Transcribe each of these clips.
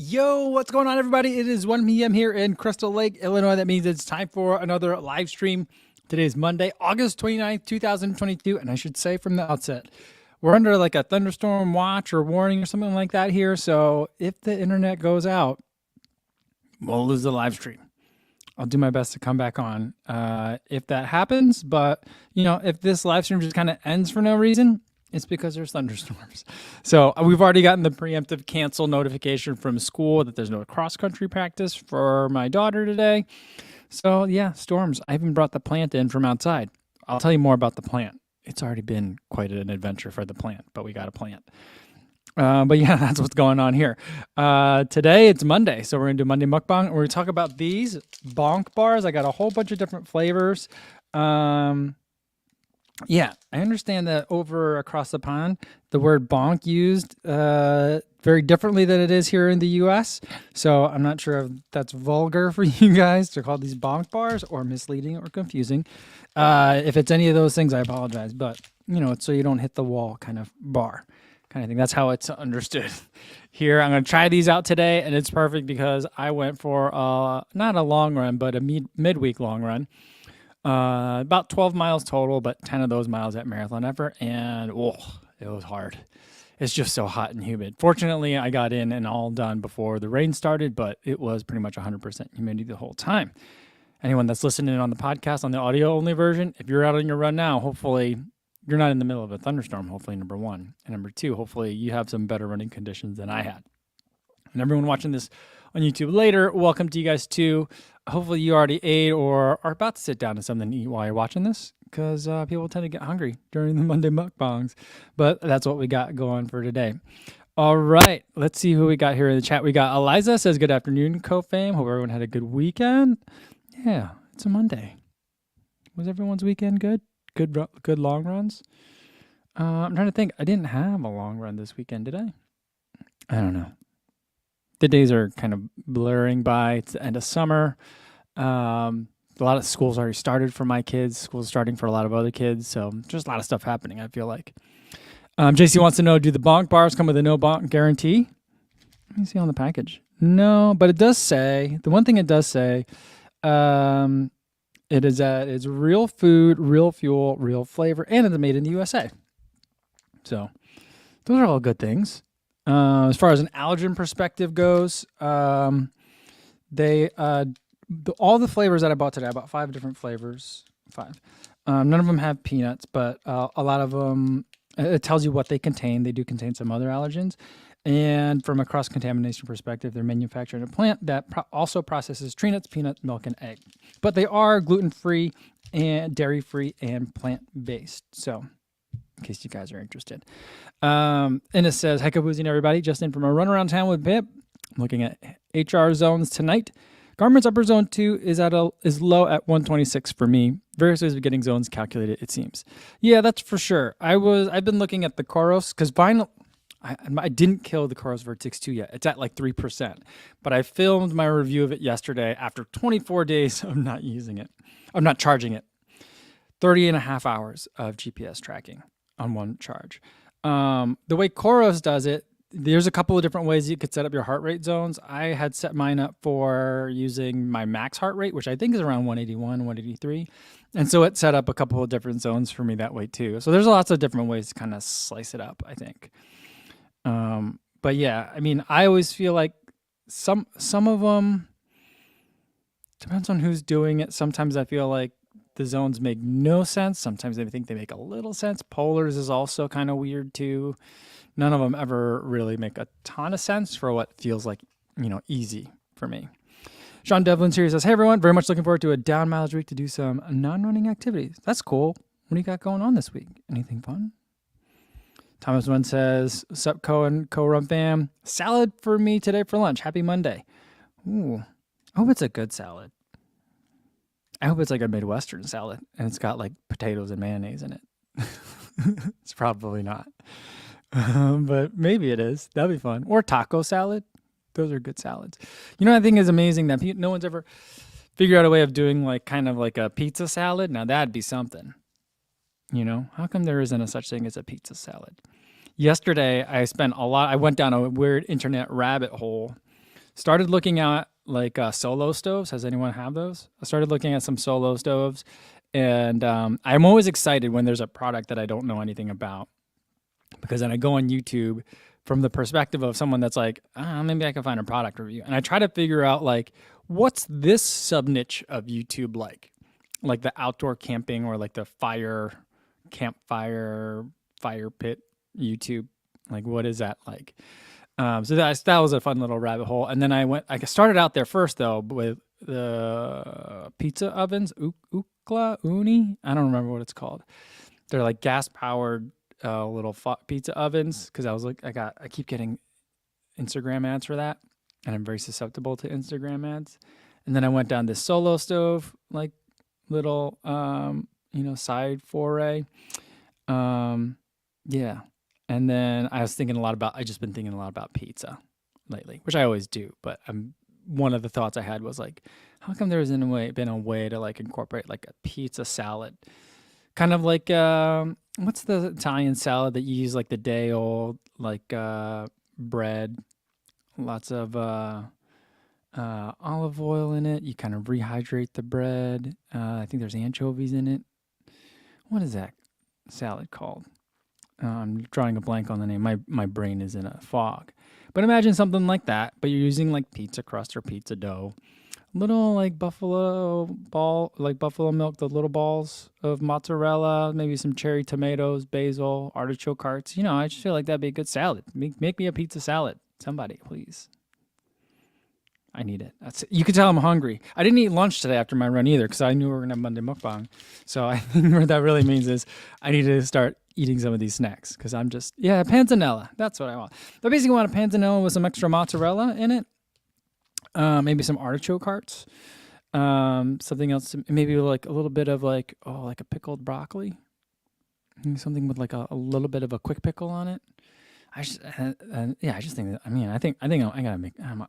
Yo, what's going on, everybody? It is 1 p.m. here in Crystal Lake, Illinois. That means it's time for another live stream. Today is Monday, August 29th, 2022. And I should say from the outset, we're under like a thunderstorm watch or warning or something like that here. So if the internet goes out, we'll lose the live stream. I'll do my best to come back on if that happens. But, if this live stream just kind of ends for no reason, it's because there's thunderstorms. So we've already gotten the preemptive cancel notification from school that there's no cross-country practice for my daughter today. So yeah, storms. I even brought the plant in from outside. I'll tell you more about the plant. It's already been quite an adventure for the plant, but we got a plant. But yeah, that's what's going on here. Today it's Monday, so we're gonna do Monday Mukbang. We're gonna talk about these Bonk bars. I got a whole bunch of different flavors. Yeah, I understand that over across the pond, the word bonk used very differently than it is here in the US. So I'm not sure if that's vulgar for you guys to call these bonk bars or misleading or confusing. If it's any of those things, I apologize. But, it's so you don't hit the wall kind of bar kind of thing. That's how it's understood here. I'm going to try these out today, and it's perfect because I went for not a long run, but a midweek long run. About 12 miles total, but 10 of those miles at marathon effort. And it was hard. It's just so hot and humid. Fortunately, I got in and all done before the rain started, but it was pretty much 100% humidity the whole time. Anyone that's listening on the podcast on the audio only version, if you're out on your run now, hopefully you're not in the middle of a thunderstorm. Hopefully, number one. And number two, hopefully you have some better running conditions than I had. And everyone watching this on YouTube later, welcome to you guys too. Hopefully you already ate or are about to sit down to something to eat while you're watching this, because people tend to get hungry during the Monday mukbangs. But that's what we got going for today. All right, let's see who we got here in the chat. We got Eliza says, good afternoon, co-fam. Hope everyone had a good weekend. Yeah, it's a Monday. Was everyone's weekend good? Good long runs? I'm trying to think. I didn't have a long run this weekend, did I? I don't know. The days are kind of blurring by. It's the end of summer. A lot of schools already started for my kids. School's starting for a lot of other kids. So just a lot of stuff happening, I feel like. JC wants to know, do the bonk bars come with a no bonk guarantee? Let me see on the package. No, but it does say, the one thing it does say, it is that it's real food, real fuel, real flavor, and it's made in the USA. So those are all good things. As far as an allergen perspective goes, all the flavors that I bought today, I bought 5 different flavors. 5. None of them have peanuts, but a lot of them, it tells you what they contain. They do contain some other allergens. And from a cross-contamination perspective, they're manufactured in a plant that also processes tree nuts, peanuts, milk, and egg. But they are gluten-free and dairy-free and plant-based. So in case you guys are interested. And it says, heck of boozing, everybody. Just in from a run around town with Pip. I'm looking at HR zones tonight. Garmin's upper zone 2 is low at 126 for me. Various ways of getting zones calculated, it seems. Yeah, that's for sure. I've been looking at the Coros because vinyl. I didn't kill the Coros Vertex 2 yet. It's at like 3%. But I filmed my review of it yesterday after 24 days of not using it. I'm not charging it. 30 and a half hours of GPS tracking on one charge. The way Coros does it, there's a couple of different ways you could set up your heart rate zones. I had set mine up for using my max heart rate, which I think is around 181, 183. And so it set up a couple of different zones for me that way too. So there's lots of different ways to kind of slice it up, I think. But yeah, I mean, I always feel like some of them, depends on who's doing it. Sometimes I feel like the zones make no sense. Sometimes I think they make a little sense. Polars is also kind of weird too. None of them ever really make a ton of sense for what feels like, easy for me. Sean Devlin's here. He says, hey everyone, very much looking forward to a down mileage week to do some non-running activities. That's cool. What do you got going on this week? Anything fun? Thomas One says, sup co-run fam. Salad for me today for lunch. Happy Monday. Ooh, I hope it's a good salad. I hope it's like a Midwestern salad and it's got like potatoes and mayonnaise in it. It's probably not. But maybe it is. That'd be fun. Or taco salad. Those are good salads. I think it's amazing that no one's ever figured out a way of doing like kind of like a pizza salad. Now that'd be something. How come there isn't a such thing as a pizza salad? Yesterday, I went down a weird internet rabbit hole started looking at like solo stoves. Has anyone have those? I started looking at some solo stoves, and I'm always excited when there's a product that I don't know anything about, because then I go on YouTube from the perspective of someone that's like, maybe I can find a product review, and I try to figure out like what's this sub niche of YouTube like the outdoor camping or like the campfire fire pit YouTube. Like, what is that like? So that was a fun little rabbit hole. And then I started out there first though with the pizza ovens, Uni. I don't remember what it's called. They're like gas powered little pizza ovens. Because I was like, I keep getting Instagram ads for that, and I'm very susceptible to Instagram ads. And then I went down this solo stove, like little side foray. Yeah. And then I just been thinking a lot about pizza lately, which I always do. But one of the thoughts I had was like, how come there hasn't been a way to like incorporate like a pizza salad, kind of like what's the Italian salad that you use like the day old like bread, lots of olive oil in it. You kind of rehydrate the bread. I think there's anchovies in it. What is that salad called? I'm drawing a blank on the name. My brain is in a fog. But imagine something like that, but you're using like pizza crust or pizza dough. Little like buffalo milk, the little balls of mozzarella, maybe some cherry tomatoes, basil, artichoke hearts. I just feel like that'd be a good salad. Make me a pizza salad. Somebody, please. I need it. You can tell I'm hungry. I didn't eat lunch today after my run either because I knew we were going to have Monday Mukbang. So I think what that really means is I need to start eating some of these snacks because I'm just, panzanella. That's what I want. I basically want a panzanella with some extra mozzarella in it. Maybe some artichoke hearts. Something else, maybe like a little bit of like a pickled broccoli. Something with like a little bit of a quick pickle on it. I just think that,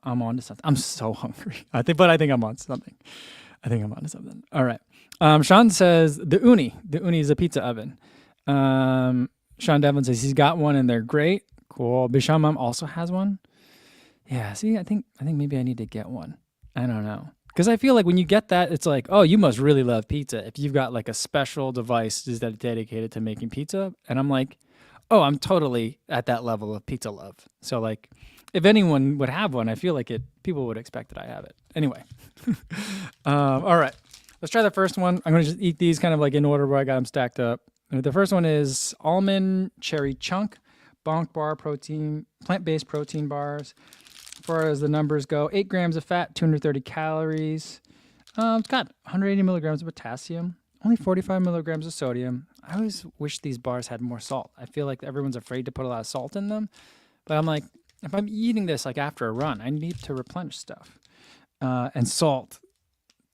I'm on to something. I'm so hungry. I think I'm on something. All right. Sean says the Uni is a pizza oven. Sean Devlin says he's got one and they're great. Cool. Bisham Mom also has one. Yeah. See, I think maybe I need to get one. I don't know. Because I feel like when you get that, it's like, oh, you must really love pizza if you've got like a special device that is dedicated to making pizza. And I'm like, oh, I'm totally at that level of pizza love. So like, if anyone would have one, I feel like people would expect that I have it. Anyway, all right, let's try the first one. I'm gonna just eat these kind of like in order where I got them stacked up. The first one is almond cherry chunk, Bonk bar protein, plant-based protein bars. As far as the numbers go, 8 grams of fat, 230 calories. It's got 180 milligrams of potassium, only 45 milligrams of sodium. I always wish these bars had more salt. I feel like everyone's afraid to put a lot of salt in them. But I'm like, if I'm eating this like after a run, I need to replenish stuff. And salt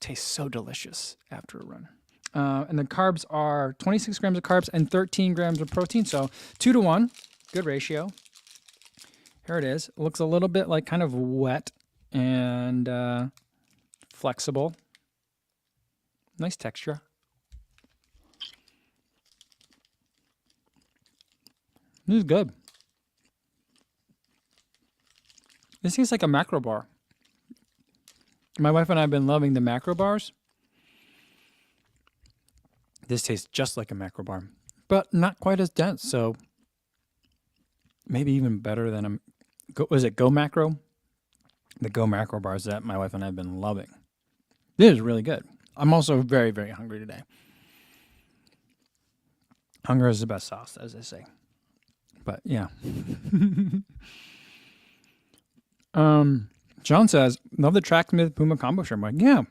tastes so delicious after a run. And the carbs are 26 grams of carbs and 13 grams of protein. So 2-to-1, good ratio. Here it is. It looks a little bit like kind of wet and flexible. Nice texture. This is good. This tastes like a macro bar. My wife and I have been loving the macro bars. This tastes just like a macro bar, but not quite as dense. So maybe even better than was it Go Macro? The Go Macro bars that my wife and I have been loving. This is really good. I'm also very, very hungry today. Hunger is the best sauce, as they say. But yeah. John says, love the Tracksmith Puma combo shirt. I'm like, yeah.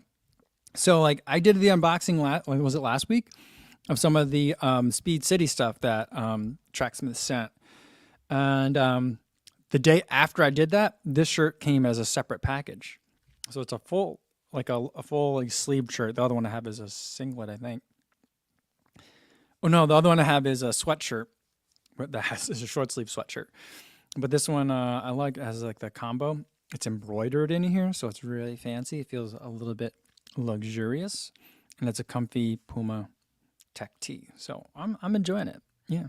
So like I did the unboxing was it last week of some of the Speed City stuff that Tracksmith sent. And the day after I did that, this shirt came as a separate package. So it's a full sleeved shirt. The other one I have is a singlet, I think. Oh no, the other one I have is a sweatshirt. Is a short sleeve sweatshirt. But this one I like has like the combo. It's embroidered in here, so it's really fancy. It feels a little bit luxurious, and it's a comfy Puma tech tee. So I'm enjoying it. Yeah.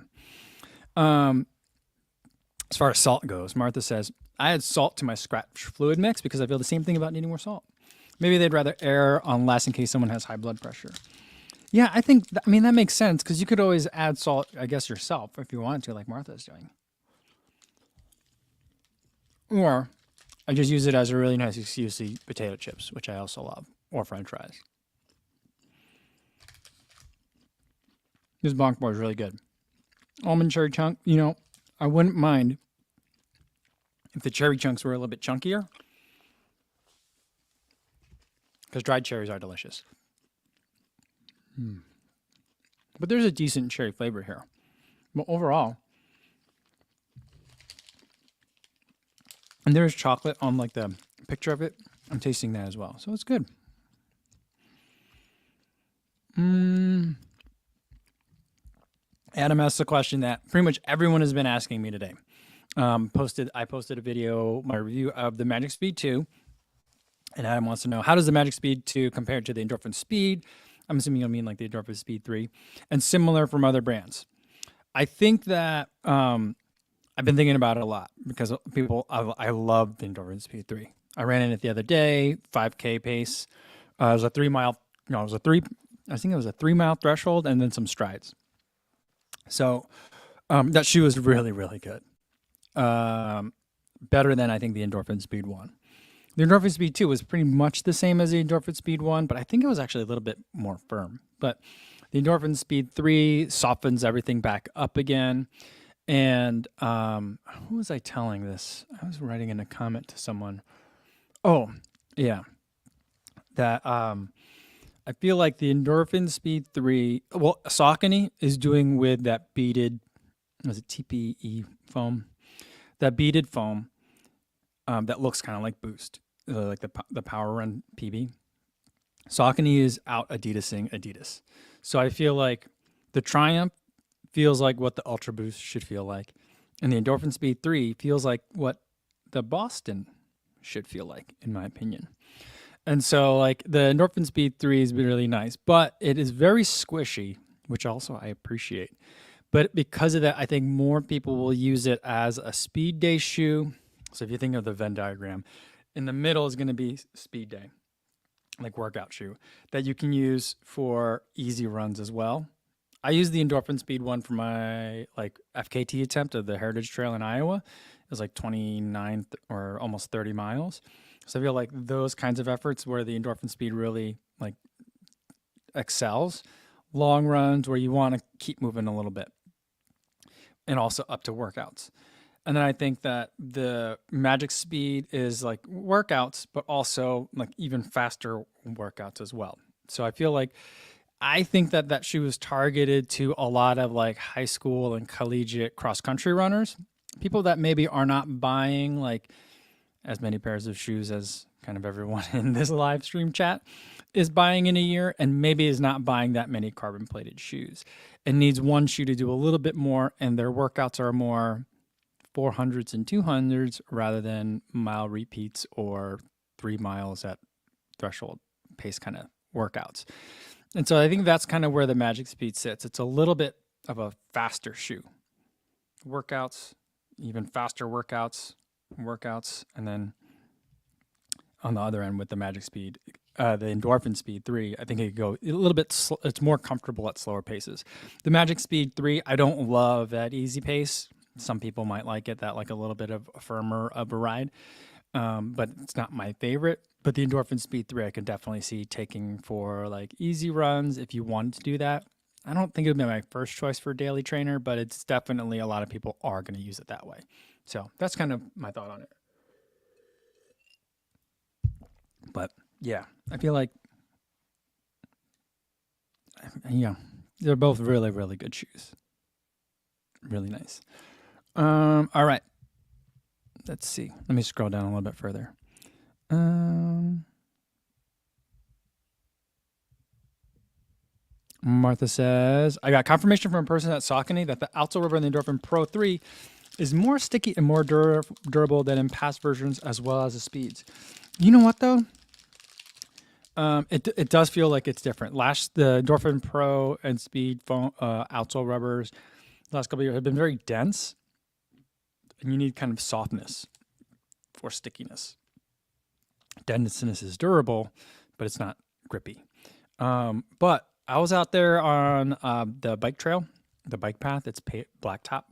As far as salt goes, Martha says, I add salt to my scratch fluid mix because I feel the same thing about needing more salt. Maybe they'd rather err on less in case someone has high blood pressure. Yeah, I think, I mean, that makes sense because you could always add salt, I guess, yourself if you wanted to, like Martha's doing. Or I just use it as a really nice excuse to eat potato chips, which I also love, or French fries. This bonk bar is really good. Almond cherry chunk, I wouldn't mind if the cherry chunks were a little bit chunkier because dried cherries are delicious. But there's a decent cherry flavor here. But overall, and there's chocolate on like the picture of it. I'm tasting that as well. So it's good. Adam asked a question that pretty much everyone has been asking me today. I posted a video, my review of the Magic Speed 2. And Adam wants to know, how does the Magic Speed 2 compare to the Endorphin Speed? I'm assuming you'll mean like the Endorphin Speed 3. And similar from other brands. I think that I've been thinking about it a lot because I love the Endorphin Speed 3. I ran in it the other day, 5K pace. It was a 3 mile, no, it was a 3, I think it was a 3 mile threshold and then some strides. So that shoe is really, really good. Better than I think the Endorphin Speed 1. The Endorphin Speed 2 was pretty much the same as the Endorphin Speed 1, but I think it was actually a little bit more firm. But the Endorphin Speed 3 softens everything back up again. And who was I telling this? I was writing in a comment to someone. Oh, yeah. That I feel like the Endorphin Speed 3, well, Saucony is doing with that beaded, was it TPE foam? That beaded foam that looks kind of like Boost, like the Power Run PB. Saucony is out Adidasing Adidas. So I feel like the Triumph feels like what the Ultra Boost should feel like. And the Endorphin Speed 3 feels like what the Boston should feel like, in my opinion. And so like the Endorphin Speed 3 is really nice, but it is very squishy, which also I appreciate. But because of that, I think more people will use it as a speed day shoe. So if you think of the Venn diagram, in the middle is going to be speed day, like workout shoe, that you can use for easy runs as well. I used the Endorphin Speed 1 for my like FKT attempt of the Heritage Trail in Iowa. It was like 29 or almost 30 miles. So I feel like those kinds of efforts where the Endorphin Speed really like excels, long runs where you want to keep moving a little bit, and also up to workouts. And then I think that the Magic Speed is like workouts, but also like even faster workouts as well. So I feel like I think that that shoe is targeted to a lot of like high school and collegiate cross country runners, people that maybe are not buying like as many pairs of shoes as kind of everyone in this live stream chat is buying in a year, and maybe is not buying that many carbon plated shoes and needs one shoe to do a little bit more, and their workouts are more 400s and 200s rather than mile repeats or 3 miles at threshold pace kind of workouts. And so I think that's kind of where the Magic Speed sits. It's a little bit of a faster shoe. Workouts, even faster workouts, and then on the other end with the Magic Speed, the Endorphin Speed 3, I think it could go a little bit, it's more comfortable at slower paces. The Magic Speed 3, I don't love that easy pace. Some people might like it, that like a little bit of a firmer of a ride, but it's not my favorite. But the Endorphin Speed 3, I can definitely see taking for like easy runs if you wanted to do that. I don't think it would be my first choice for a daily trainer, but it's definitely a lot of people are going to use it that way. So that's kind of my thought on it. But yeah, I feel like, yeah, they're both really, really good shoes. Really nice. All right. Let's see. Let me scroll down a little bit further. Martha says, I got confirmation from a person at Saucony that the outsole rubber in the Endorphin Pro 3 is more sticky and more durable than in past versions, as well as the speeds. You know what, though? It does feel like it's different. The Endorphin Pro and Speed foam, outsole rubbers the last couple of years have been very dense, and you need kind of softness. for stickiness. Denseness is durable, but it's not grippy. But I was out there on the bike trail, the bike path. It's blacktop.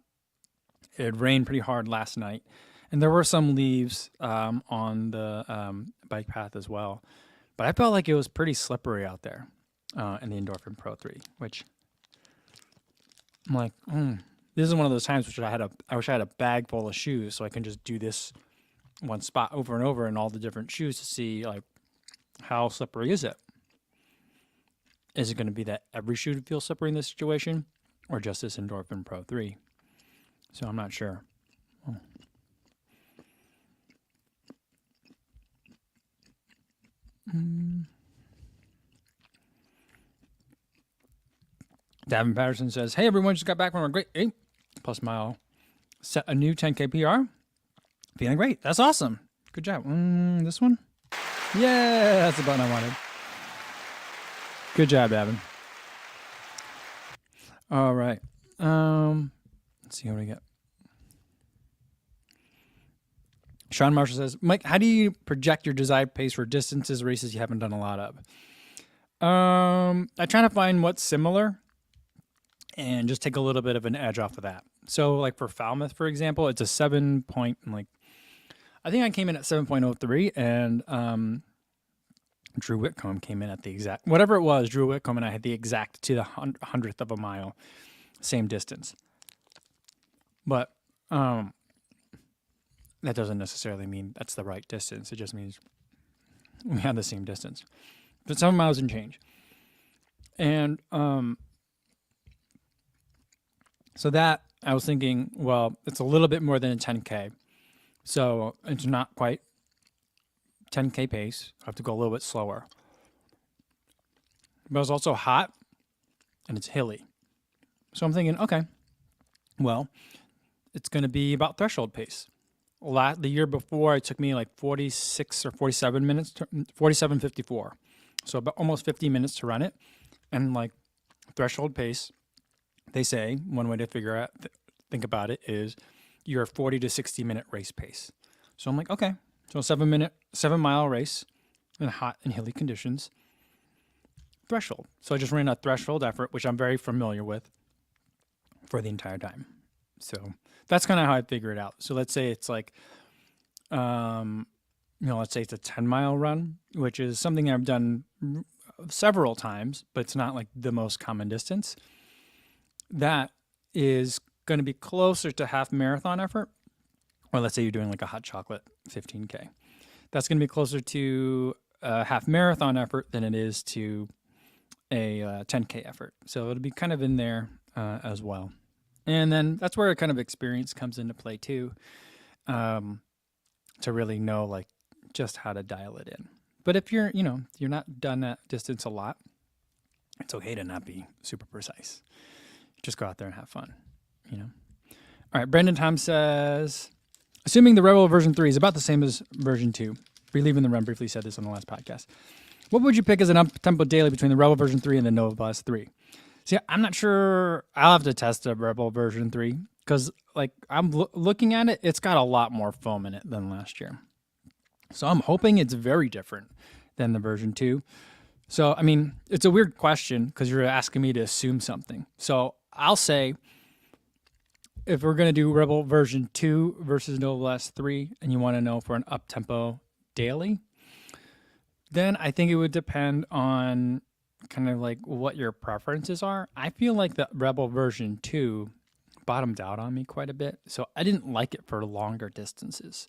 It had rained pretty hard last night, and there were some leaves on the bike path as well. But I felt like it was pretty slippery out there in the Endorphin Pro 3, which I'm like, this is one of those times which I wish I had a bag full of shoes so I can just do this one spot over and over in all the different shoes to see like how slippery is it. Is it going to be that every shoe feels slippery in this situation, or just this Endorphin Pro 3? So I'm not sure. Oh. Davin Patterson says, "Hey, everyone, just got back from a great 8+ mile. Set a new 10K PR. Feeling great. That's awesome. Good job. This one? Yeah, that's the button I wanted. Good job, Davin. All right. Let's see what we get. Sean Marshall says, Mike, how do you project your desired pace for distances, races you haven't done a lot of? I try to find what's similar and just take a little bit of an edge off of that. So like for Falmouth, for example, it's a 7 point, I think I came in at 7.03 and Drew Whitcomb came in at the exact, whatever it was, Drew Whitcomb and I had the exact to the 100th of a mile, same distance. But that doesn't necessarily mean that's the right distance. It just means we had the same distance. But 7 miles and change. And so that, I was thinking, well, it's a little bit more than a 10K. So it's not quite 10K pace. I have to go a little bit slower. But it's also hot and it's hilly. So I'm thinking, okay, well, it's going to be about threshold pace. The year before, it took me like 46 or 47 minutes, 47:54. So about almost 50 minutes to run it. And like threshold pace, they say one way to think about it is your 40 to 60 minute race pace. So I'm like, okay, so a 7 mile race in hot and hilly conditions, threshold. So I just ran a threshold effort, which I'm very familiar with for the entire time. So that's kind of how I figure it out. So let's say it's like, let's say it's a 10-mile run, which is something I've done several times, but it's not like the most common distance. That is going to be closer to half marathon effort. Or let's say you're doing like a hot chocolate 15K. That's going to be closer to a half marathon effort than it is to a 10K effort. So it'll be kind of in there as well. And then that's where kind of experience comes into play too, to really know like just how to dial it in. But if you're not done that distance a lot, it's okay to not be super precise. Just go out there and have fun, All right, Brendan Tom says, assuming the Rebel version 3 is about the same as version 2, Relieving the Run briefly said this on the last podcast, what would you pick as an up-tempo daily between the Rebel version 3 and the Nova Blast 3? See, I'm not sure. I'll have to test the Rebel version 3 because like I'm looking at it, it's got a lot more foam in it than last year. So I'm hoping it's very different than the version 2. So, I mean, it's a weird question because you're asking me to assume something. So I'll say if we're going to do Rebel version 2 versus Nova Blast 3 and you want to know for an up-tempo daily, then I think it would depend on kind of like what your preferences are. I feel like the Rebel version 2 bottomed out on me quite a bit. So I didn't like it for longer distances.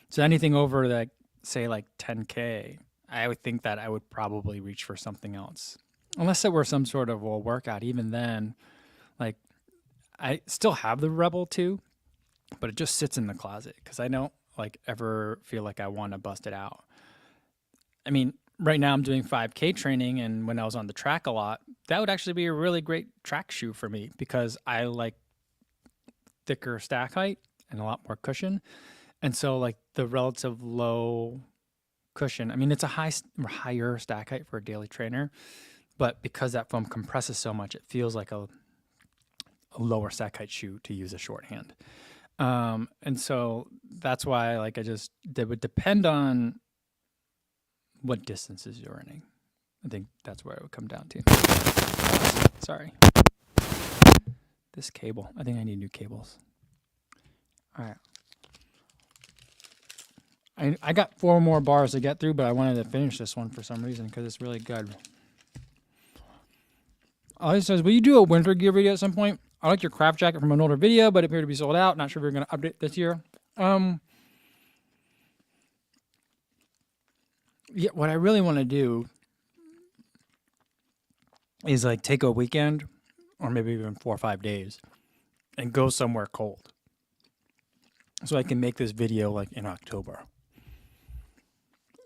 So anything over like, say like 10K, I would think that I would probably reach for something else. Unless it were some sort of a workout. Even then, like I still have the Rebel 2, but it just sits in the closet because I don't like ever feel like I want to bust it out. I mean, right now I'm doing 5K training, and when I was on the track a lot, that would actually be a really great track shoe for me because I like thicker stack height and a lot more cushion. And so like the relative low cushion, I mean, it's a higher stack height for a daily trainer, but because that foam compresses so much, it feels like a lower stack height shoe to use a shorthand. And so that's why like they would depend on what distances you're running. I think that's where it would come down to. Sorry. This cable. I think I need new cables. All right. I got 4 more bars to get through, but I wanted to finish this one for some reason because it's really good. Ollie says, will you do a winter gear video at some point? I like your craft jacket from an older video, but it appeared to be sold out. Not sure if you're going to update this year. Yeah, what I really want to do is like take a weekend or maybe even 4 or 5 days and go somewhere cold. So I can make this video like in October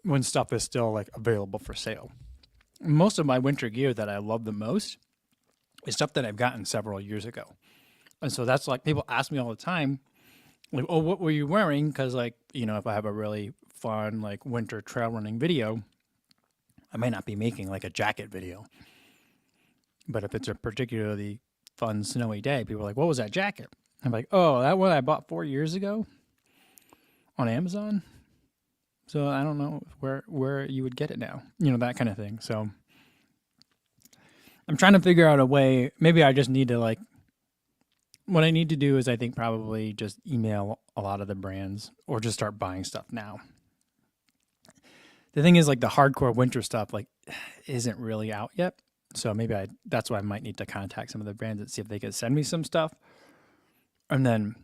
when stuff is still like available for sale. Most of my winter gear that I love the most is stuff that I've gotten several years ago. And so that's like people ask me all the time, like, oh, what were you wearing? Because like, you know, if I have a really fun like winter trail running video, I might not be making like a jacket video. But if it's a particularly fun snowy day, people are like, what was that jacket? I'm like, oh, that one I bought 4 years ago on Amazon. So I don't know where you would get it now, you know, that kind of thing. So I'm trying to figure out a way. Maybe I just need to like, what I need to do is I think probably just email a lot of the brands or just start buying stuff now. The thing is like the hardcore winter stuff like isn't really out yet. So maybe that's why I might need to contact some of the brands and see if they could send me some stuff and then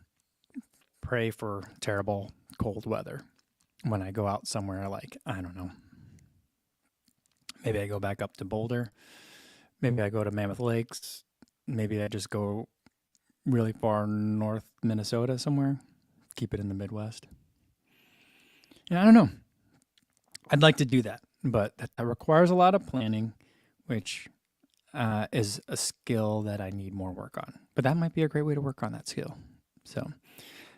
pray for terrible cold weather when I go out somewhere like, I don't know. Maybe I go back up to Boulder. Maybe I go to Mammoth Lakes. Maybe I just go really far north Minnesota somewhere. Keep it in the Midwest. Yeah, I don't know. I'd like to do that, but that requires a lot of planning, which is a skill that I need more work on. But that might be a great way to work on that skill. So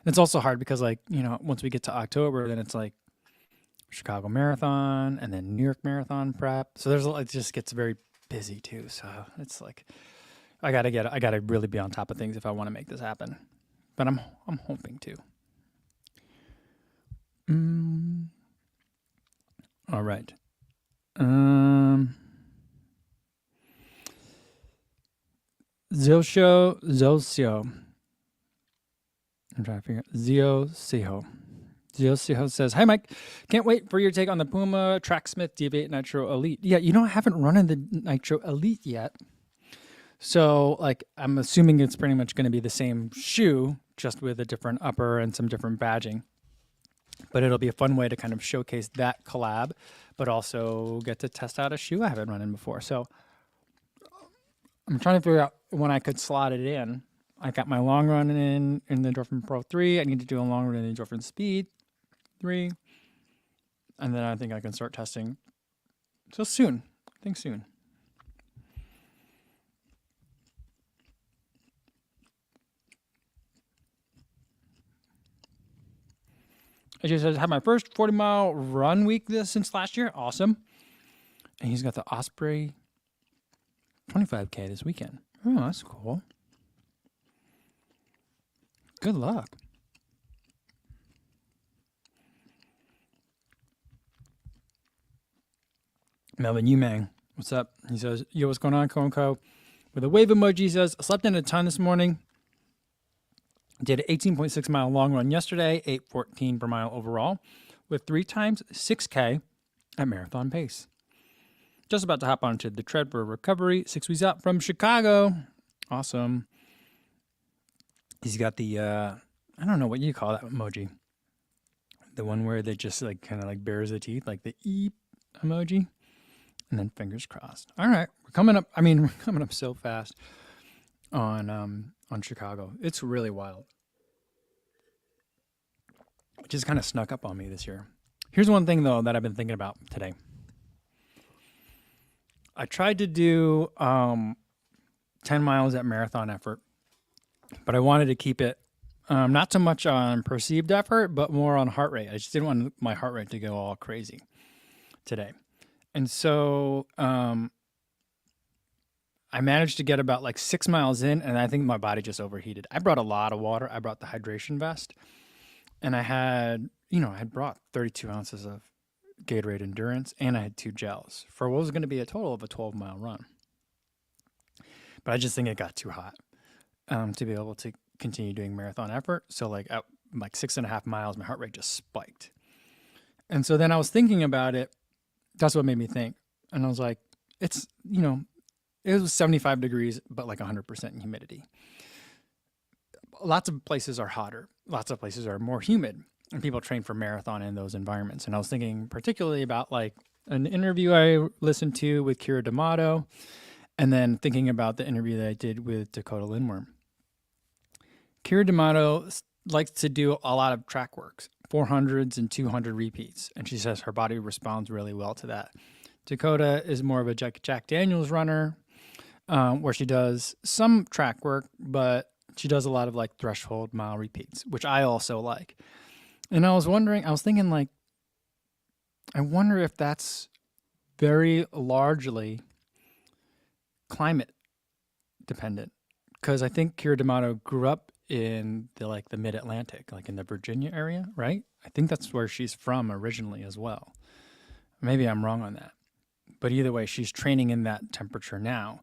it's also hard because, like, you know, once we get to October, then it's like Chicago Marathon and then New York Marathon prep. So it just gets very busy too. So it's like I gotta really be on top of things if I want to make this happen. But I'm hoping to. All right. Zosio. I'm trying to figure out. Zio says, hi, Mike. Can't wait for your take on the Puma Tracksmith Deviate Nitro Elite. Yeah, you know, I haven't run in the Nitro Elite yet. So, like, I'm assuming it's pretty much going to be the same shoe, just with a different upper and some different badging. But it'll be a fun way to kind of showcase that collab, but also get to test out a shoe I haven't run in before. So I'm trying to figure out when I could slot it in. I got my long run in the Endorphin Pro 3. I need to do a long run in the Endorphin Speed 3. And then I think I can start testing. So soon. I think soon. AJ says, I had my first 40-mile run week since last year. Awesome. And he's got the Osprey 25K this weekend. Oh, that's cool. Good luck. Melvin Umang, what's up? He says, yo, what's going on, Co? With a wave emoji, he says, I slept in a ton this morning. Did an 18.6 mile long run yesterday, 8:14 per mile overall, with 3 times 6K at marathon pace. Just about to hop onto the tread for recovery. 6 weeks out from Chicago. Awesome. He's got the, I don't know what you call that emoji. The one where they just like kind of like bares the teeth, like the eep emoji. And then fingers crossed. All right. We're coming up. I mean, we're coming up so fast on Chicago. It's really wild. It just kind of snuck up on me this year. Here's one thing, though, that I've been thinking about today. I tried to do 10 miles at marathon effort, but I wanted to keep it not so much on perceived effort, but more on heart rate. I just didn't want my heart rate to go all crazy today. And so I I managed to get about like 6 miles in, and I think my body just overheated. I brought a lot of water. I brought the hydration vest, and I had brought 32 ounces of Gatorade Endurance, and I had 2 gels for what was going to be a total of a 12-mile run. But I just think it got too hot to be able to continue doing marathon effort. So like at like 6.5 miles, my heart rate just spiked. And so then I was thinking about it. That's what made me think. And I was like, it's, it was 75 degrees, but like 100% humidity. Lots of places are hotter. Lots of places are more humid. And people train for marathon in those environments. And I was thinking particularly about like an interview I listened to with Kira D'Amato, and then thinking about the interview that I did with Dakota Lindworm. Kira D'Amato likes to do a lot of track works, 400s and 200 repeats. And she says her body responds really well to that. Dakota is more of a Jack Daniels runner, where she does some track work, but she does a lot of like threshold mile repeats, which I also like. And I was thinking like, I wonder if that's very largely climate dependent, because I think Kira D'Amato grew up in the mid-Atlantic, like in the Virginia area, right? I think that's where she's from originally as well. Maybe I'm wrong on that. But either way, she's training in that temperature now.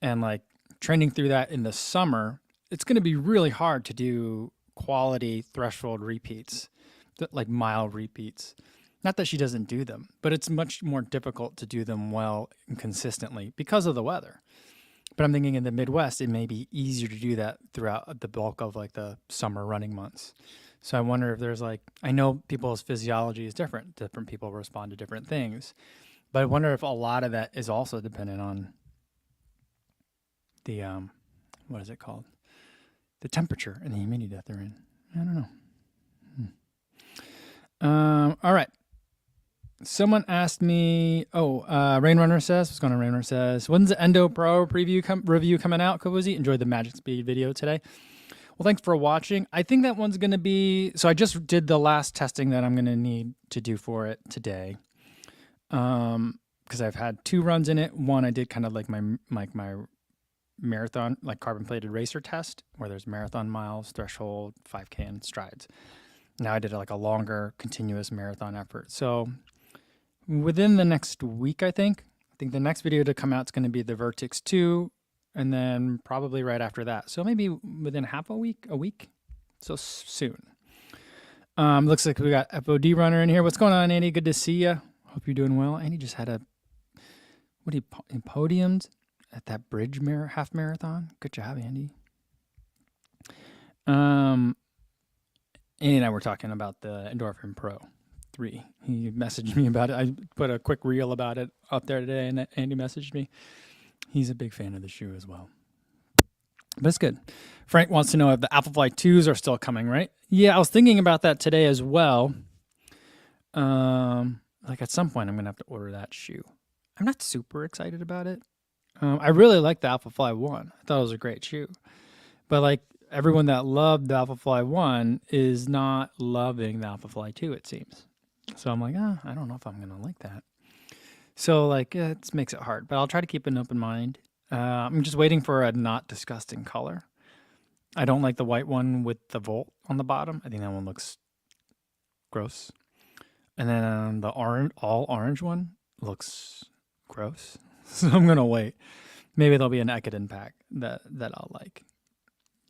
And like training through that in the summer, it's going to be really hard to do quality threshold repeats, like mile repeats. Not that she doesn't do them, but it's much more difficult to do them well and consistently because of the weather. But I'm thinking in the Midwest, it may be easier to do that throughout the bulk of like the summer running months. So I wonder if there's like, I know people's physiology is different. Different people respond to different things. But I wonder if a lot of that is also dependent on the, what is it called? The temperature and the humidity that they're in. I don't know. All right. Someone asked me, Rainrunner says, what's going on, Rainrunner says, when's the Endo Pro review coming out, Kavuzi? Enjoyed the Magic Speed video today. Well, thanks for watching. I think that one's going to be, so I just did the last testing that I'm going to need to do for it today. Because I've had 2 runs in it. One, I did kind of like my marathon, like carbon plated racer test, where there's marathon miles, threshold, 5K, and strides. Now I did like a longer continuous marathon effort. So within the next week, I think the next video to come out is going to be the Vertex 2, and then probably right after that. So maybe within half a week. So soon. Looks like we got FOD runner in here. What's going on, Andy? Good to see you. Hope you're doing well. Andy just had podiumed at that bridge half marathon. Good job, Andy. Andy and I were talking about the Endorphin Pro 3. He messaged me about it. I put a quick reel about it up there today, and Andy messaged me. He's a big fan of the shoe as well. But it's good. Frank wants to know if the Alphafly 2s are still coming, right? Yeah, I was thinking about that today as well. Like at some point, I'm going to have to order that shoe. I'm not super excited about it. I really like the Alphafly 1. I thought it was a great shoe. But like everyone that loved the Alphafly 1 is not loving the Alphafly 2, it seems. So I'm like, I don't know if I'm going to like that. So like, it makes it hard. But I'll try to keep an open mind. I'm just waiting for a not disgusting color. I don't like the white one with the Volt on the bottom. I think that one looks gross. And then the all orange one looks gross. So I'm going to wait. Maybe there'll be an Ekiden pack that I'll like.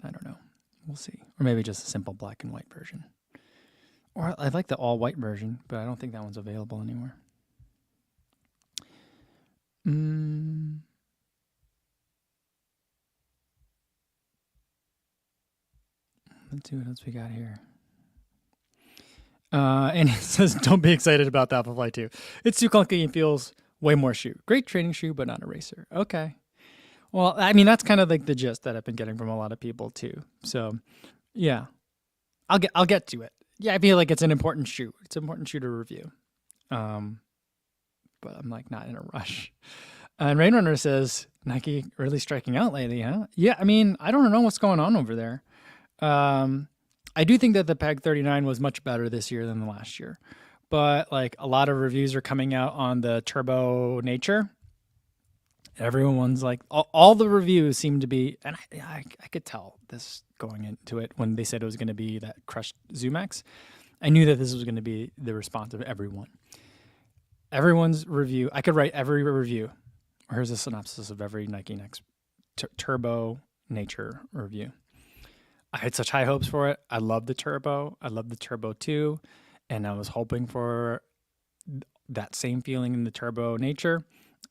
I don't know. We'll see. Or maybe just a simple black and white version. Or I like the all white version, but I don't think that one's available anywhere. Let's see what else we got here. And it says, don't be excited about the Alphafly 2. It's too clunky and feels way more shoe. Great training shoe, but not a racer. Okay. Well, I mean, that's kind of like the gist that I've been getting from a lot of people too. So yeah, I'll get to it. Yeah, I feel like it's an important shoe. It's an important shoe to review. But I'm like not in a rush. And Rainrunner says, Nike really striking out lately, huh? Yeah, I mean, I don't know what's going on over there. I do think that the Peg 39 was much better this year than the last year. But like a lot of reviews are coming out on the Turbo Nature. Everyone's like, all the reviews seem to be, and I could tell this going into it when they said it was going to be that crushed Zumax. I knew that this was going to be the response of everyone. Everyone's review, I could write every review. Here's a synopsis of every Nike Next Turbo Nature review. I had such high hopes for it. I love the Turbo. I love the Turbo 2. And I was hoping for that same feeling in the Turbo Nature.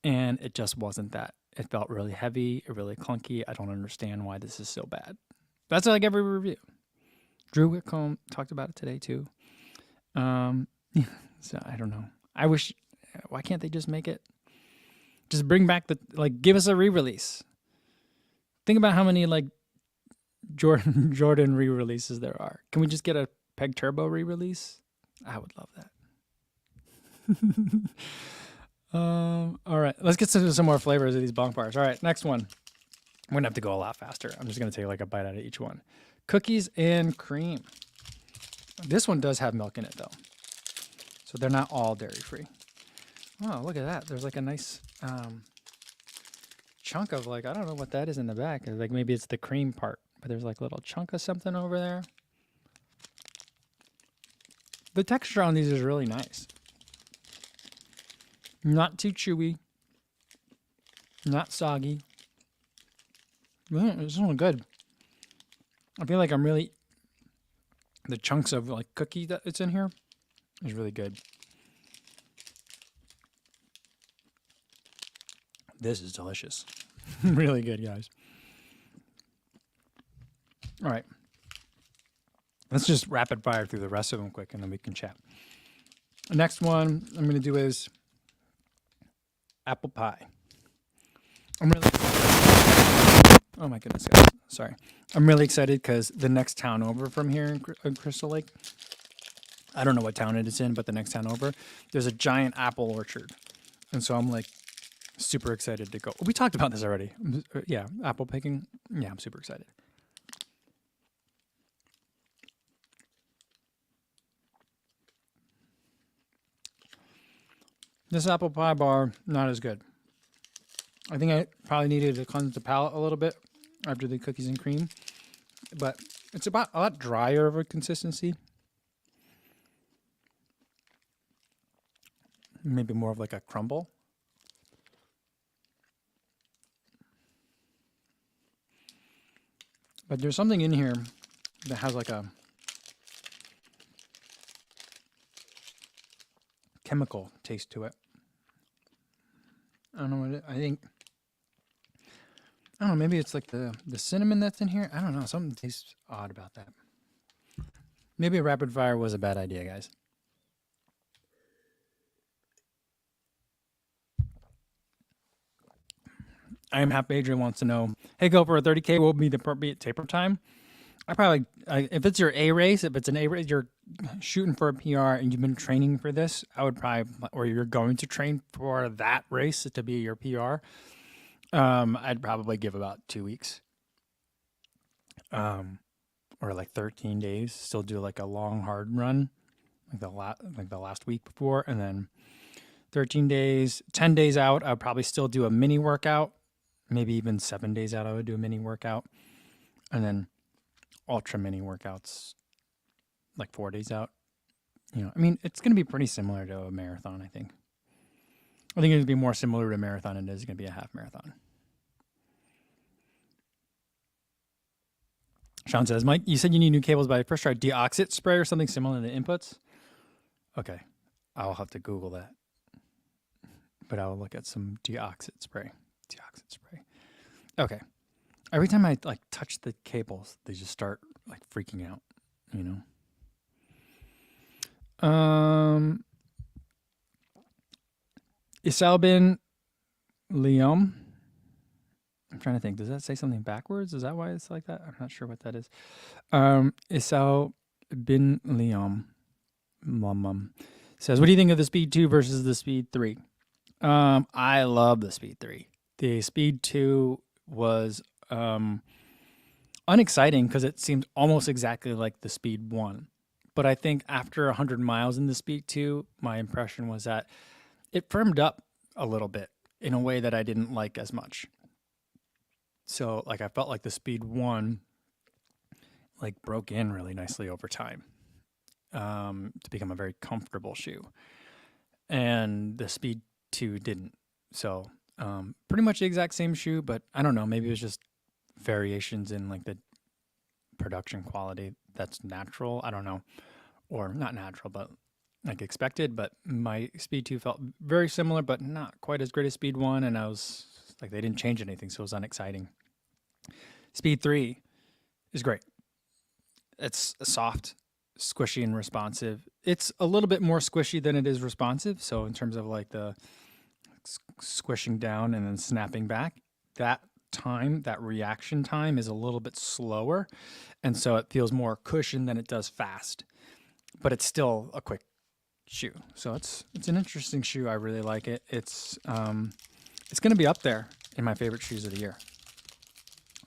And it just wasn't that. It felt really heavy, really clunky. I don't understand why this is so bad. That's like every review. Drew Whitcomb talked about it today too. So I don't know. I wish, why can't they just make it? Just bring back give us a re-release. Think about how many Jordan re-releases there are. Can we just get a Peg Turbo re-release? I would love that. All right, let's get to some more flavors of these Bonk bars. All right, next one. I'm gonna have to go a lot faster. I'm just gonna take a bite out of each one. Cookies and cream. This one does have milk in it though, so they're not all dairy free. Oh, look at that. There's a nice chunk of I don't know what that is in the back. Maybe it's the cream part, but there's a little chunk of something over there. The texture on these is really nice. Not too chewy. Not soggy. This one good. I feel like the chunks of cookie that it's in here is really good. This is delicious. Really good, guys. All right. Let's just rapid fire through the rest of them quick and then we can chat. The next one I'm going to do is apple pie. I'm really excited. Oh my goodness, guys. Sorry. I'm really excited because the next town over from here in Crystal Lake, I don't know what town it is in, but the next town over, there's a giant apple orchard. And so I'm super excited to go. We talked about this already. Yeah, apple picking. Yeah, I'm super excited. This apple pie bar, not as good. I think I probably needed to cleanse the palate a little bit after the cookies and cream, but it's about a lot drier of a consistency. Maybe more of a crumble. But there's something in here that has a chemical taste to it. I don't know what it, I don't know, maybe it's the cinnamon that's in here. I don't know, something tastes odd about that. Maybe a rapid fire was a bad idea, guys. I am half Adrian wants to know, hey, go for a 30K, what would be the appropriate taper time? If it's your A race, if it's an A race, you're shooting for a PR and you've been training for this, I would probably, or you're going to train for that race to be your PR. I'd probably give about 2 weeks. Or 13 days, still do a long hard run, the last week before, and then 13 days, 10 days out, I would probably still do a mini workout. Maybe even 7 days out, I would do a mini workout. And then ultra mini workouts 4 days out. It's going to be pretty similar to a marathon, I think. I think it's going to be more similar to a marathon than it is going to be a half marathon. Sean says, Mike, you said you need new cables, but I first tried deoxit spray or something similar to the inputs. Okay, I'll have to Google that. But I'll look at some deoxit spray. Okay. Every time I touch the cables, they just start freaking out, Isalbin Liam. I'm trying to think. Does that say something backwards? Is that why it's like that? I'm not sure what that is. Isal bin Liam says, what do you think of the Speed 2 versus the Speed 3? I love the Speed 3. The Speed 2 was unexciting because it seemed almost exactly like the Speed 1. But I think after 100 miles in the Speed 2, my impression was that it firmed up a little bit. in a way that I didn't like as much. So like I felt like the Speed 1 like broke in really nicely over time to become a very comfortable shoe. And the Speed 2 didn't. So pretty much the exact same shoe, but I don't know, maybe it was just variations in like the production quality that's natural. I don't know. Or not natural, but like expected. But my Speed 2 felt very similar, but not quite as great as Speed 1. And I was like, they didn't change anything, so it was unexciting. Speed 3 is great. It's soft, squishy, and responsive. It's a little bit more squishy than it is responsive. So in terms of like the squishing down and then snapping back, that time, that reaction time is a little bit slower. And so it feels more cushioned than it does fast. But it's still a quick shoe. So it's an interesting shoe. I really like it. It's going to be up there in my favorite shoes of the year.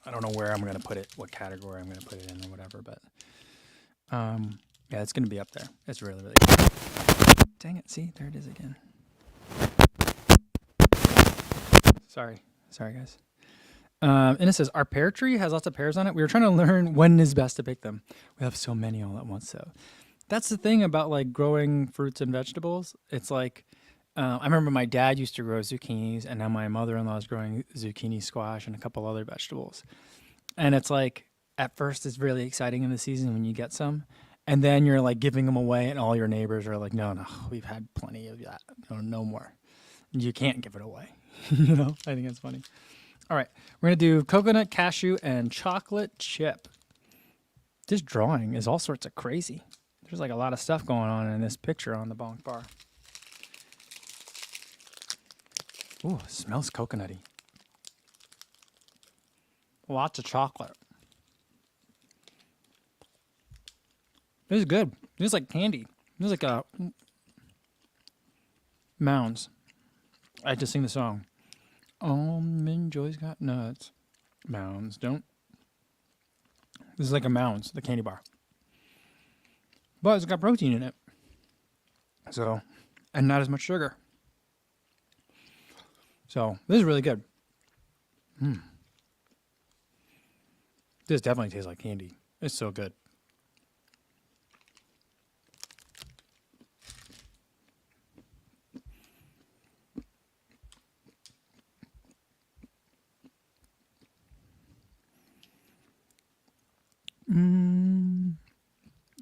I don't know where I'm going to put it, what category I'm going to put it in or whatever, but yeah, it's going to be up there. It's really, really good. Dang it. See, there it is again. Sorry, guys. And it says, our pear tree has lots of pears on it. We were trying to learn when is best to pick them. We have so many all at once, so that's the thing about like growing fruits and vegetables. It's like, I remember my dad used to grow zucchinis, and now my mother-in-law is growing zucchini, squash, and a couple other vegetables. And it's like, at first it's really exciting in the season when you get some, and then you're like giving them away, and all your neighbors are like, no, we've had plenty of that. No more. You can't give it away. I think it's funny. All right, we're going to do coconut, cashew, and chocolate chip. This drawing is all sorts of crazy. There's like a lot of stuff going on in this picture on the Bonk bar. Ooh, it smells coconutty. Lots of chocolate. This is good. This is like candy. This is like a Mounds. I just sing the song. Almond Joy's got nuts. Mounds don't. This is like a Mounds, the candy bar. But it's got protein in it. So, and not as much sugar. So, this is really good. This definitely tastes like candy. It's so good.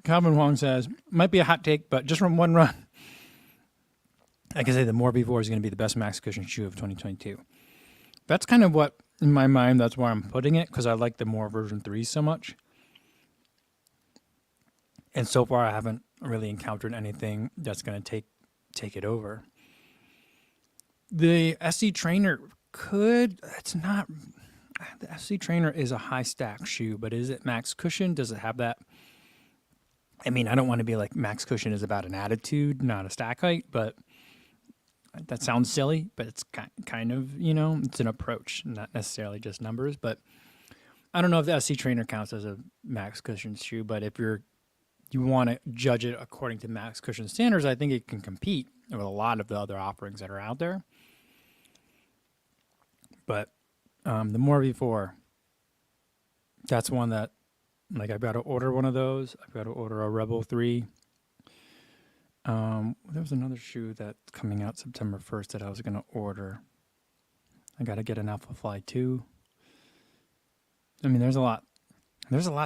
Calvin Wong says, might be a hot take, but just from one run, I can say the More V4 is going to be the best max cushion shoe of 2022. That's kind of what, in my mind, that's where I'm putting it, because I like the More version 3 so much. And so far, I haven't really encountered anything that's going to take it over. The SC Trainer it's not, the SC Trainer is a high stack shoe, but is it max cushion? Does it have that? I mean, I don't want to be like max cushion is about an attitude, not a stack height, but that sounds silly, but it's kind of, it's an approach, not necessarily just numbers. But I don't know if the SC Trainer counts as a max cushion shoe, but if you want to judge it according to max cushion standards, I think it can compete with a lot of the other offerings that are out there. But the More V4, that's one that, like, I've got to order one of those. I've got to order a Rebel 3. There was another shoe that's coming out September 1st that I was going to order. I got to get an Alpha Fly 2. I mean, there's a lot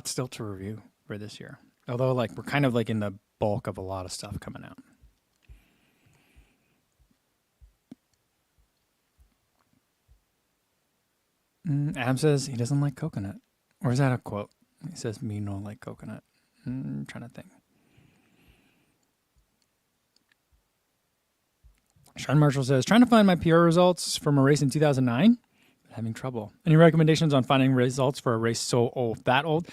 still to review for this year. Although, like, we're kind of like in the bulk of a lot of stuff coming out. Adam says he doesn't like coconut. Or is that a quote? He says, me no like coconut. I'm trying to think. Sean Marshall says, trying to find my PR results from a race in 2009. Having trouble. Any recommendations on finding results for a race so old, that old?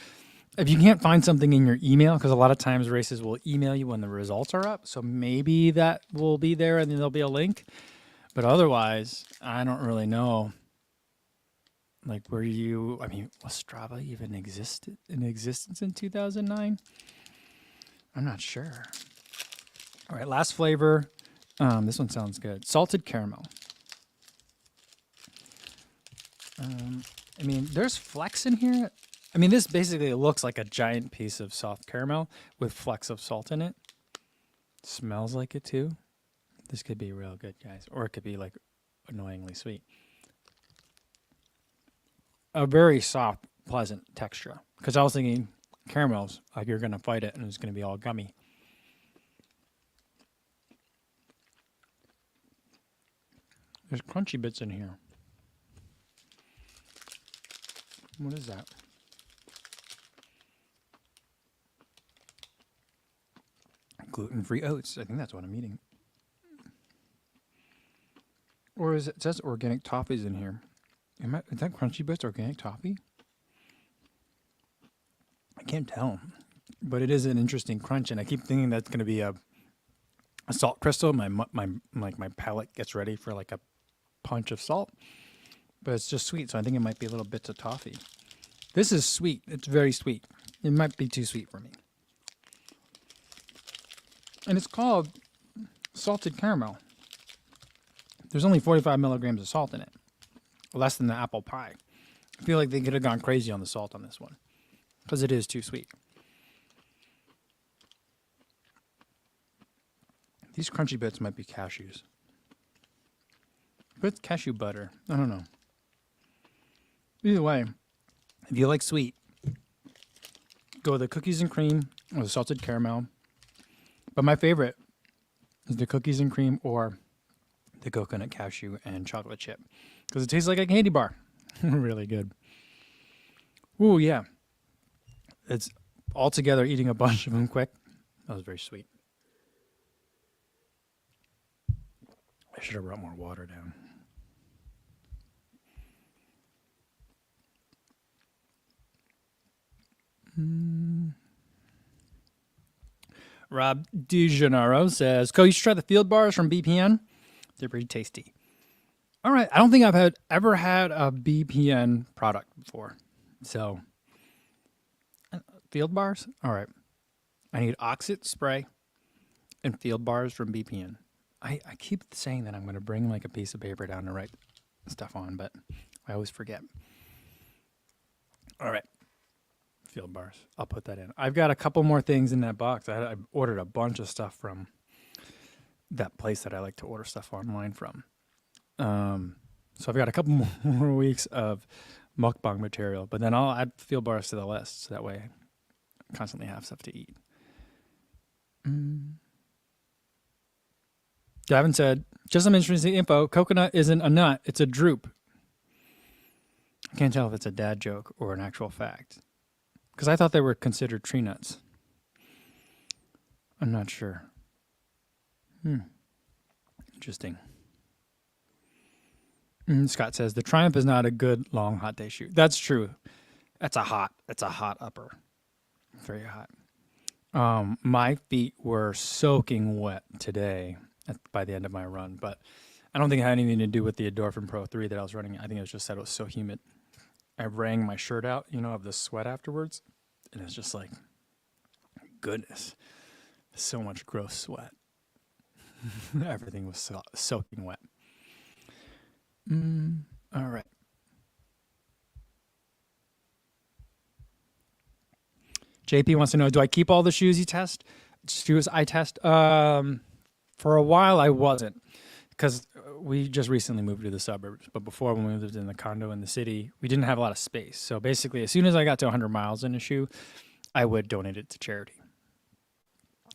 If you can't find something in your email, because a lot of times races will email you when the results are up, so maybe that will be there and then there'll be a link. But otherwise, I don't really know. Like, was Strava even in existence in 2009? I'm not sure. All right, last flavor. This one sounds good. Salted caramel. I mean, there's flecks in here. I mean, this basically looks like a giant piece of soft caramel with flecks of salt in it. Smells like it too. This could be real good, guys. Or it could be like annoyingly sweet. A very soft, pleasant texture. Because I was thinking caramels, like you're going to fight it and it's going to be all gummy. There's crunchy bits in here. What is that? Gluten-free oats. I think that's what I'm eating. Or is it says organic toffees in here. Is that crunchy bits organic toffee? I can't tell. But it is an interesting crunch, and I keep thinking that's going to be a salt crystal. My palate gets ready for like a punch of salt. But it's just sweet, so I think it might be little bits of toffee. This is sweet. It's very sweet. It might be too sweet for me. And it's called salted caramel. There's only 45 milligrams of salt in it. Less than the apple pie. I feel like they could have gone crazy on the salt on this one. Because it is too sweet. These crunchy bits might be cashews. But it's cashew butter. I don't know. Either way, if you like sweet, go with the cookies and cream or the salted caramel. But my favorite is the cookies and cream or the coconut cashew and chocolate chip. Because it tastes like a candy bar. Really good. Ooh, yeah. It's all together eating a bunch of them quick. That was very sweet. I should have brought more water down. Rob DeGennaro says, "Co, you should try the field bars from BPN. They're pretty tasty." All right, I don't think I've ever had a BPN product before. So, field bars? All right. I need Oxit spray and field bars from BPN. I keep saying that I'm going to bring like a piece of paper down to write stuff on, but I always forget. All right. Field bars. I'll put that in. I've got a couple more things in that box. I ordered a bunch of stuff from that place that I like to order stuff online from. So I've got a couple more weeks of mukbang material, but then I'll add field bars to the list so that way I constantly have stuff to eat. Gavin said, "Just some interesting info. Coconut isn't a nut. It's a drupe." I can't tell if it's a dad joke or an actual fact. Because I thought they were considered tree nuts. I'm not sure. Interesting. Scott says, "The Triumph is not a good long hot day shoe." That's true. That's a hot upper. Very hot. My feet were soaking wet today by the end of my run, but I don't think it had anything to do with the Endorphin Pro 3 that I was running. I think it was just that it was so humid. I wrung my shirt out, of the sweat afterwards. And it's just like, goodness, so much gross sweat. Everything was soaking wet. All right. JP wants to know, do I keep all the shoes I test? For a while, I wasn't. Because we just recently moved to the suburbs. But before, when we lived in the condo in the city, we didn't have a lot of space. So basically, as soon as I got to 100 miles in a shoe, I would donate it to charity.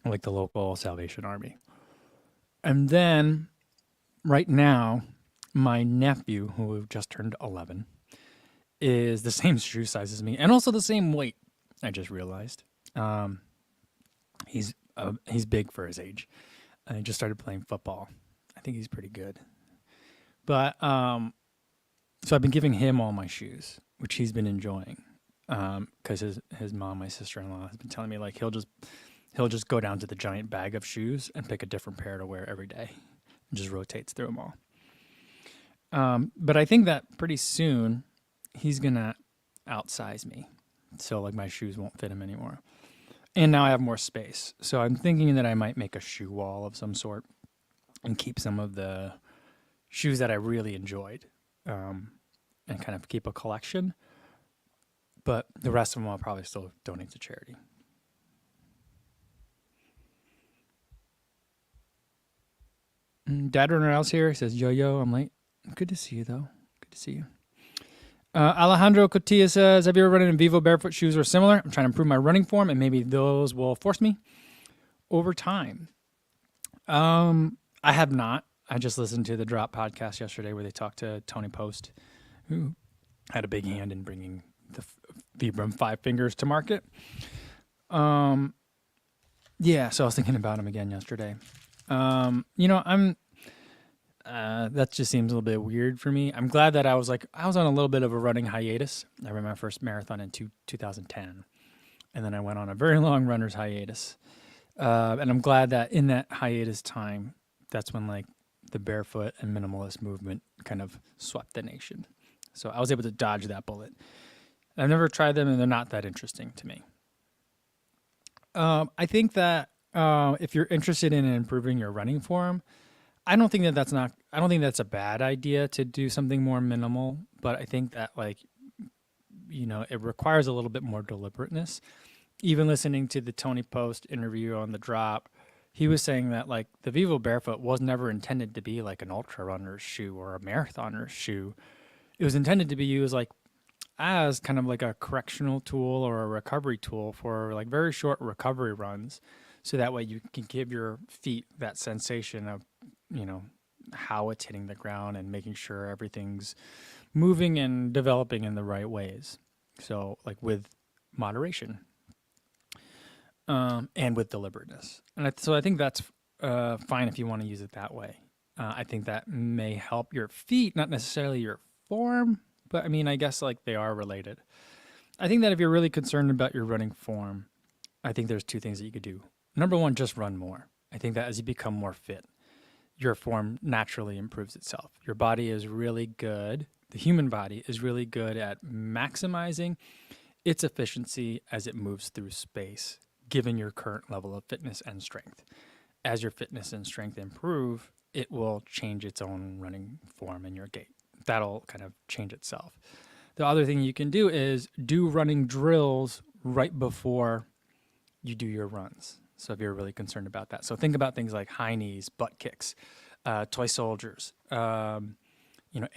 Like the local Salvation Army. And then, right now, my nephew, who just turned 11, is the same shoe size as me. And also the same weight, I just realized. He's big for his age. And he just started playing football. I think he's pretty good. But so I've been giving him all my shoes, which he's been enjoying. Because his mom, my sister-in-law, has been telling me like he'll just go down to the giant bag of shoes and pick a different pair to wear every day. And just rotates through them all. But I think that pretty soon he's gonna outsize me. So like my shoes won't fit him anymore. And now I have more space. So I'm thinking that I might make a shoe wall of some sort and keep some of the shoes that I really enjoyed. and kind of keep a collection. But the rest of them I'll probably still donate to charity. Dad Runner else here. He says, yo, I'm late. Good to see you, though. Good to see you. Alejandro Cotilla says, have you ever run in Vivo barefoot shoes or similar? I'm trying to improve my running form, and maybe those will force me over time. I have not. I just listened to the Drop podcast yesterday where they talked to Tony Post, who had a big hand in bringing the Vibram 5 fingers to market. Yeah, so I was thinking about him again yesterday. That just seems a little bit weird for me. I'm glad that I was on a little bit of a running hiatus. I ran my first marathon in 2010, and then I went on a very long runner's hiatus. And I'm glad that in that hiatus time, that's when the barefoot and minimalist movement kind of swept the nation. So I was able to dodge that bullet. I've never tried them, and they're not that interesting to me. I think that if you're interested in improving your running form, I don't think that's a bad idea to do something more minimal, but I think that it requires a little bit more deliberateness. Even listening to the Tony Post interview on the Drop, he was saying that the Vivo Barefoot was never intended to be an ultra runner's shoe or a marathoner's shoe. It was intended to be used as kind of a correctional tool or a recovery tool for very short recovery runs. So that way you can give your feet that sensation of, how it's hitting the ground and making sure everything's moving and developing in the right ways. So with moderation and with deliberateness. And so I think that's fine if you want to use it that way. I think that may help your feet, not necessarily your form, but I guess they are related. I think that if you're really concerned about your running form, I think there's two things that you could do. Number one, just run more. I think that as you become more fit, your form naturally improves itself. Your body is really good. The human body is really good at maximizing its efficiency as it moves through space, given your current level of fitness and strength. As your fitness and strength improve, it will change its own running form and your gait. That'll kind of change itself. The other thing you can do is do running drills right before you do your runs. So if you're really concerned about that. So think about things like high knees, butt kicks, toy soldiers, A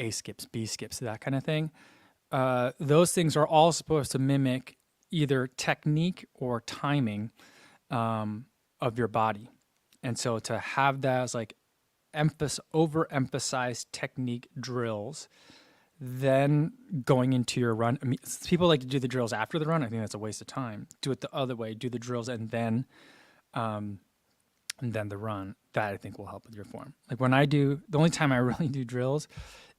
skips, B skips, that kind of thing. Those things are all supposed to mimic either technique or timing of your body. And so to have that as overemphasize technique drills, then going into your run. People like to do the drills after the run. I think that's a waste of time. Do it the other way. Do the drills and then the run. That I think will help with your form. The only time I really do drills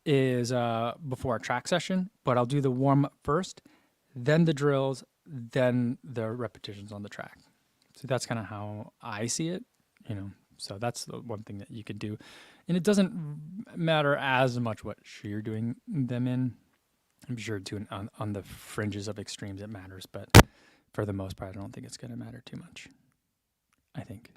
is before a track session, but I'll do the warm up first, then the drills, then the repetitions on the track. So that's kind of how I see it, So that's the one thing that you could do. And it doesn't matter as much what shoe you're doing them in. I'm sure on the fringes of extremes it matters, but for the most part, I don't think it's going to matter too much. I think.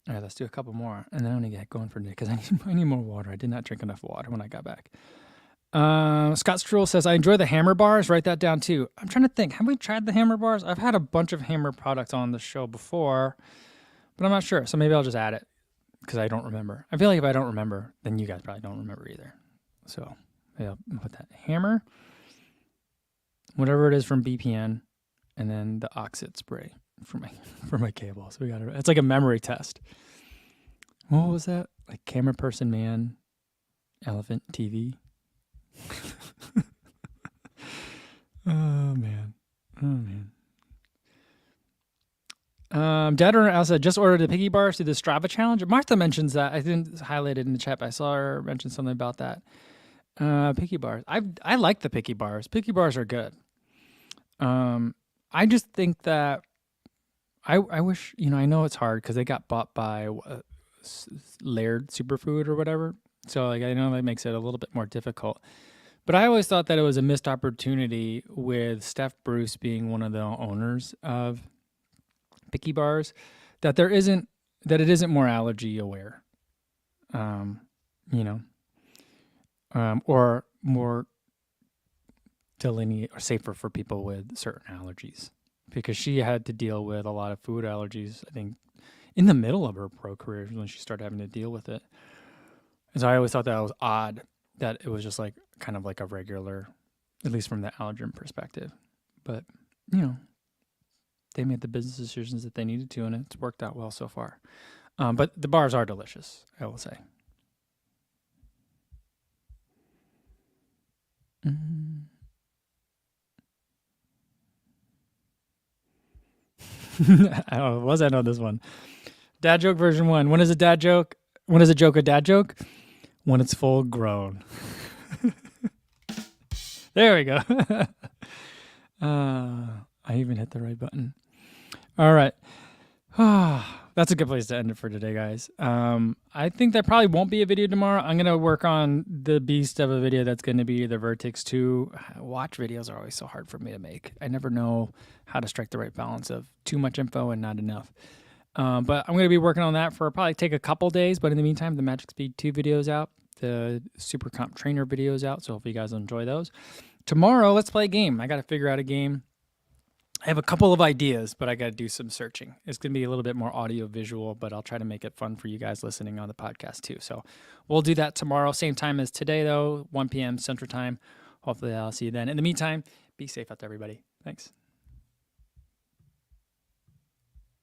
All right, let's do a couple more, and then I'm going to get going for today because I need more water. I did not drink enough water when I got back. Scott Stroll says, I enjoy the hammer bars. Write that down too. I'm trying to think. Have we tried the hammer bars? I've had a bunch of hammer products on the show before, but I'm not sure. So maybe I'll just add it because I don't remember. I feel like if I don't remember, then you guys probably don't remember either. So maybe I'll put that hammer, whatever it is from BPN, and then the Oxid spray for my cable. So we got it. It's like a memory test. What was that? Camera person, man, elephant, TV. Oh man. Dad also just ordered the piggy bars through the Strava challenge. Martha mentions that. I didn't highlight it in the chat, but I saw her mention something about that. Piggy bars. I like the piggy bars. Piggy bars are good. I just think that I wish, I know it's hard because they got bought by Laird Superfood or whatever. So I know that makes it a little bit more difficult. But I always thought that it was a missed opportunity with Steph Bruce being one of the owners of Picky Bars, that it isn't more allergy aware. you know, or more delineate or safer for people with certain allergies, because she had to deal with a lot of food allergies, I think, in the middle of her pro career when she started having to deal with it. And so I always thought that was odd that it was just like kind of like a regular, at least from the allergen perspective. But, they made the business decisions that they needed to, and it's worked out well so far. But the bars are delicious, I will say. I know this one. Dad joke version 1. When is a dad joke? When is a joke a dad joke? When it's full grown. There we go. I even hit the right button. All right. That's a good place to end it for today, guys. I think there probably won't be a video tomorrow. I'm going to work on the beast of a video that's going to be the Vertex 2. Watch videos are always so hard for me to make. I never know how to strike the right balance of too much info and not enough. But I'm going to be working on that for probably take a couple days. But in the meantime, the Magic Speed 2 video's out. The Super Comp Trainer video's out. So hopefully you guys will enjoy those. Tomorrow, let's play a game. I got to figure out a game. I have a couple of ideas, but I got to do some searching. It's going to be a little bit more audio visual, but I'll try to make it fun for you guys listening on the podcast too. So we'll do that tomorrow. Same time as today, though, 1 p.m. Central Time. Hopefully I'll see you then. In the meantime, be safe out there, everybody. Thanks.